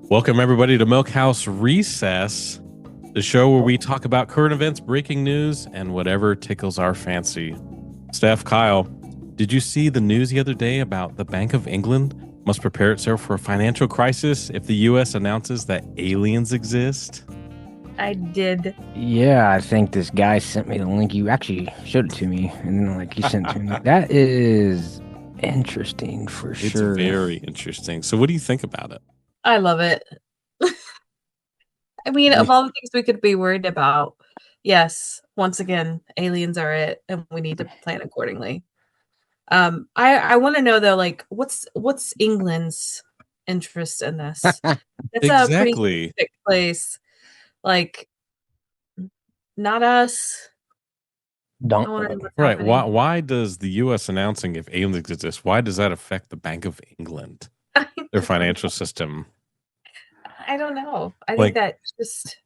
Welcome, everybody, to Milkhouse Recess, the show where we talk about current events, breaking news, and whatever tickles our fancy. Steph, Kyle, did you see the news the other day about the Bank of England must prepare itself for a financial crisis if the U.S. announces that aliens exist? I did. Yeah, I think this guy sent me the link. You actually showed it to me, and then he sent it to me. That is interesting for sure. It's very interesting. So what do you think about it? I love it. I mean, of all the things we could be worried about, yes, once again, aliens are it, and we need to plan accordingly. I want to know though, what's England's interest in this? It's Exactly. a pretty specific place. Not us. Right. Why does the U.S. announcing if aliens exist, why does that affect the Bank of England, their financial system? I don't know. I think that just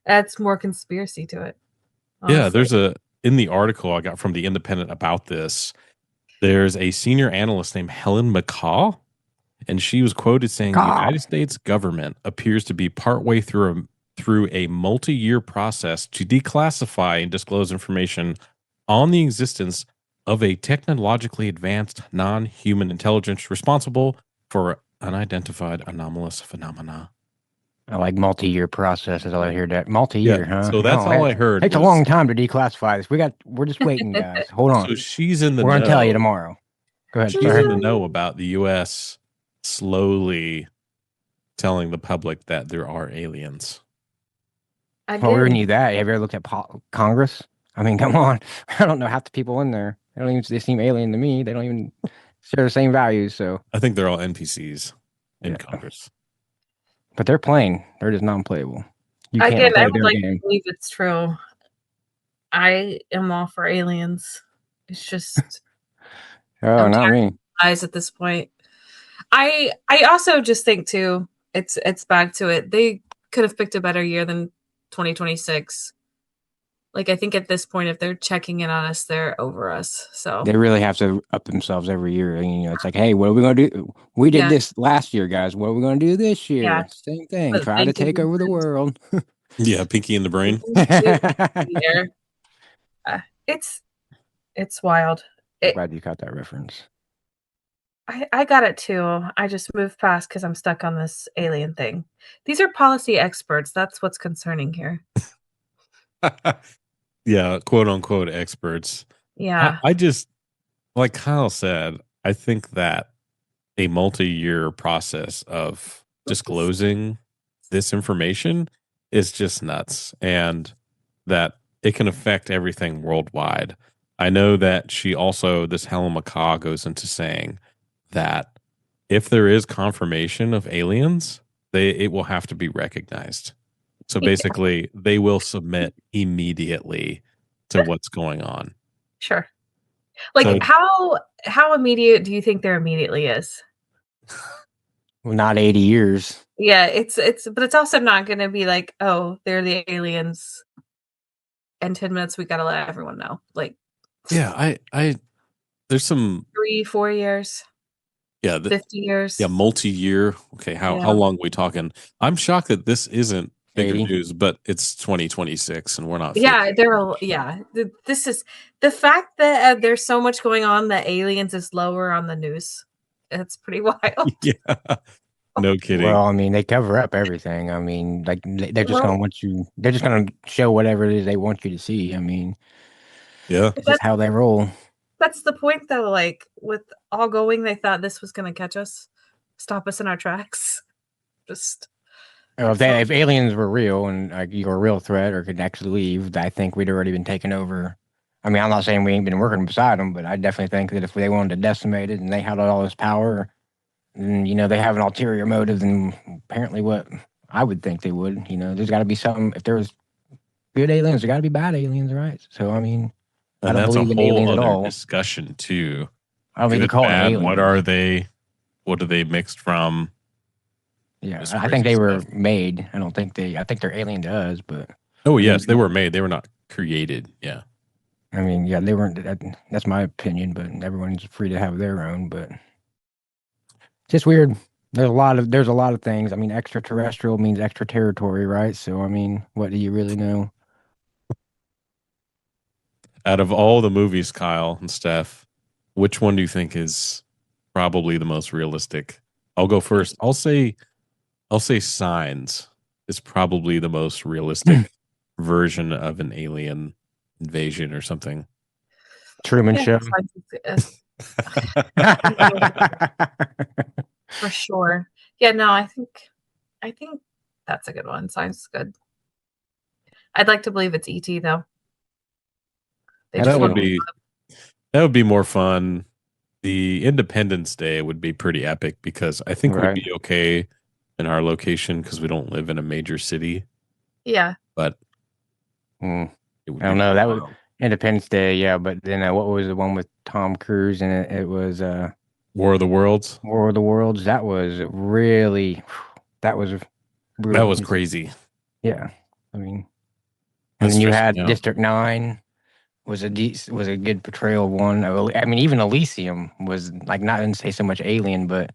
adds more conspiracy to it. Honestly. Yeah, there's in the article I got from The Independent about this, there's a senior analyst named Helen McCaw, and she was quoted saying the United States government appears to be partway through a multi-year process to declassify and disclose information on the existence of a technologically advanced non-human intelligence responsible for unidentified anomalous phenomena. I like multi-year process is all I hear. That multi-year, huh? So that's all I heard. It takes a long time to declassify this. We're just waiting, guys. Hold on. So she's in the. We're gonna tell you tomorrow. Go ahead. She's in the know about the U.S. slowly telling the public that there are aliens. Well, we already knew that. Have you ever looked at Congress? I mean, come on. I don't know half the people in there. They seem alien to me. They don't even share the same values. So I think they're all NPCs in Congress. But they're playing. They're just non-playable. I would like to believe it's true. I am all for aliens. It's just not me. Eyes at this point. I also just think too. It's back to it. They could have picked a better year than 2026. I think at this point, if they're checking in on us, they're over us. So they really have to up themselves every year. It's like, hey, what are we going to do? We did this last year, guys. What are we going to do this year? Yeah. Same thing. Try to take over the world. Yeah, pinky in the brain. It's wild. I'm glad you got that reference. I got it too. I just moved past because I'm stuck on this alien thing. These are policy experts. That's what's concerning here. Yeah, quote unquote experts. Yeah. I just, like Kyle said, I think that a multi-year process of disclosing this information is just nuts, and that it can affect everything worldwide. I know that this Helen McCaw goes into saying that if there is confirmation of aliens, it will have to be recognized. So basically, they will submit immediately to what's going on. Sure. How immediate do you think there immediately is? Well, not 80 years. Yeah, but it's also not going to be like, oh, they're the aliens. In 10 minutes, we got to let everyone know. Yeah, there's some 3-4 years. Yeah, 50 years. Yeah, multi-year. Okay, how long are we talking? I'm shocked that this isn't bigger news, but it's 2026 and we're not. This is the fact that there's so much going on that aliens is lower on the news. It's pretty wild. Yeah, no kidding. Well, I mean, they cover up everything. I mean, they're just gonna want you. They're just gonna show whatever it is they want you to see. I mean, it's just how they roll. That's the point, though. With all going, they thought this was gonna catch us, stop us in our tracks. Just. If aliens were real and you were a real threat or could actually leave, I think we'd already been taken over. I mean, I'm not saying we ain't been working beside them, but I definitely think that if they wanted to decimate it and they had all this power, then, they have an ulterior motive than apparently what I would think they would. There's got to be something. If there was good aliens, there got to be bad aliens, right? So, I mean, I don't believe in aliens at all. Discussion, too. I don't think you call it aliens. What are they? What are they mixed from? Yeah, I think they were made. I think they're alien to us, but. Oh, yes, they were made. They were not created. Yeah. I mean, yeah, they weren't. That's my opinion, but everyone's free to have their own. But just weird. there's a lot of things. I mean, extraterrestrial means extra territory, right? So, I mean, what do you really know? Out of all the movies, Kyle and Steph, which one do you think is probably the most realistic? I'll go first. I'll say Signs is probably the most realistic version of an alien invasion or something. Truman Show. For sure. Yeah, no, I think that's a good one. Sounds good. I'd like to believe it's ET though. That would be more fun. The Independence Day would be pretty epic because I think we'd be okay in our location because we don't live in a major city. Yeah. But I don't know. That was Independence Day, yeah. But then what was the one with Tom Cruise and it was War of the Worlds. War of the Worlds. That was really crazy. Yeah, I mean, and then you had District 9 was a good portrayal of one. I mean, even Elysium was like not even say so much alien, but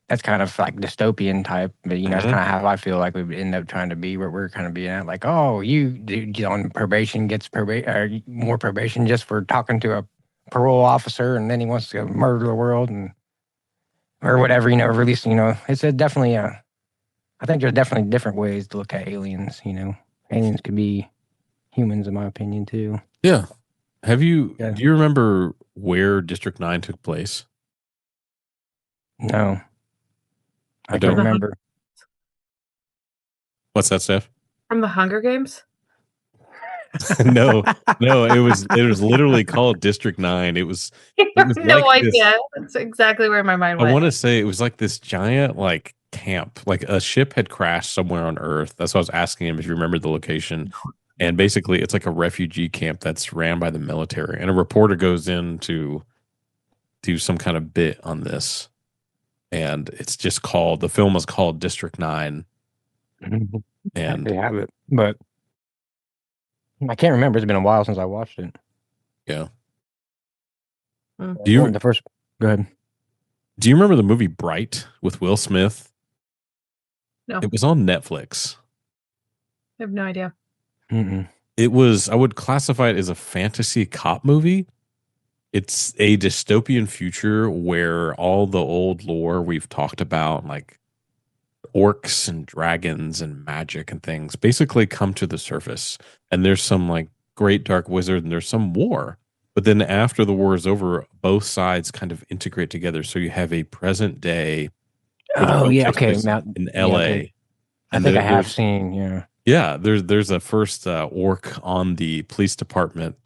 that's kind of like dystopian type. But that's kind of how I feel like we would end up trying to be where we're kind of being at. Like, oh, you on probation gets more probation just for talking to a parole officer, and then he wants to murder the world or whatever. Release. It's definitely I think there's definitely different ways to look at aliens. Aliens could be humans, in my opinion, too. Yeah. Do you remember where District 9 took place? No. I don't remember. What's that, Steph? From the Hunger Games? No, it was literally called District 9. It was no idea. That's exactly where my mind went. I want to say it was like this giant like camp, like a ship had crashed somewhere on Earth. That's why I was asking him if you remember the location. And basically it's like a refugee camp that's ran by the military. And a reporter goes in to do some kind of bit on this. And it's just the film was called District 9. And they have it, but I can't remember. It's been a while since I watched it. Yeah. Go ahead. Do you remember the movie Bright with Will Smith? No. It was on Netflix. I have no idea. Mm-mm. It was, I would classify it as a fantasy cop movie. It's a dystopian future where all the old lore we've talked about, like orcs and dragons and magic and things, basically come to the surface. And there's some like great dark wizard and there's some war. But then after the war is over, both sides kind of integrate together. So you have a present day. Oh, yeah. Okay. In LA. Okay. I think I have seen, yeah. Yeah. There's a first orc on the police department.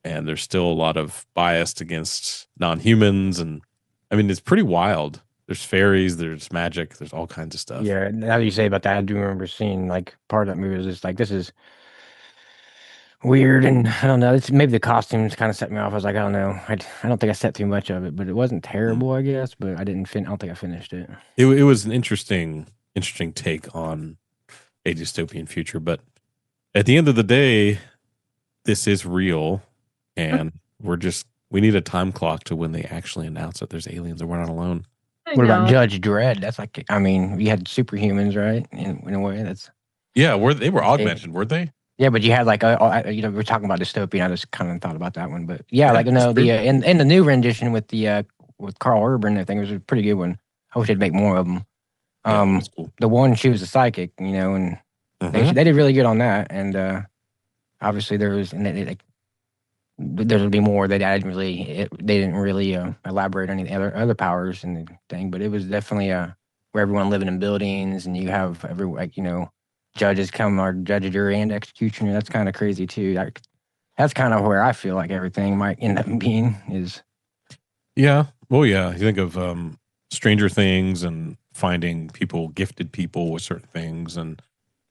And there's still a lot of bias against non-humans. And I mean, it's pretty wild. There's fairies, there's magic, there's all kinds of stuff. Yeah, now that you say about that, I do remember seeing like part of that movie was just like, this is weird. And I don't know, it's maybe the costumes kind of set me off. I was like, I don't know. I don't think I set too much of it, but it wasn't terrible, I guess. But I don't think I finished it. It was an interesting take on a dystopian future. But at the end of the day, this is real. And we need a time clock to when they actually announce that there's aliens and we're not alone. What about Judge Dredd? That's like, I mean, you had superhumans, right? In a way, that's they were augmented, weren't they? Yeah, but you had like we're talking about dystopian. I just kind of thought about that one, but in the new rendition with Carl Urban, I think it was a pretty good one. I wish they'd make more of them. Cool. The one she was a psychic, and they did really good on that. And obviously there was there would be more that they didn't really elaborate on any other powers and the thing, but it was definitely where everyone living in buildings and you have judges judge, jury, and executioner. That's kind of crazy too. That's kind of where I feel like everything might end up being is. Yeah. Well, yeah. You think of Stranger Things and finding gifted people with certain things. And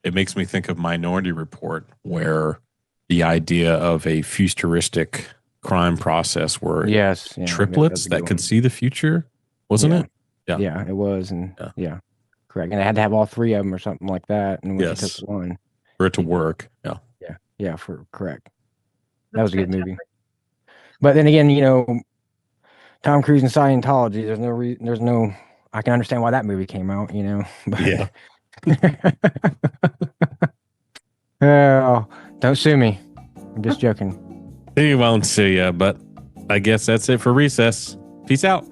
it makes me think of Minority Report, where the idea of a futuristic crime process where triplets that could see the future, wasn't it? Yeah, it was. And correct. And I had to have all three of them or something like that. And we took one for it to work. Yeah, correct. That was a good movie. But then again, Tom Cruise and Scientology, there's no I can understand why that movie came out, you know. But, Yeah. oh, don't sue me. I'm just joking. He won't sue you, but I guess that's it for recess. Peace out.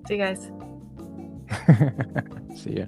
See you guys. See ya.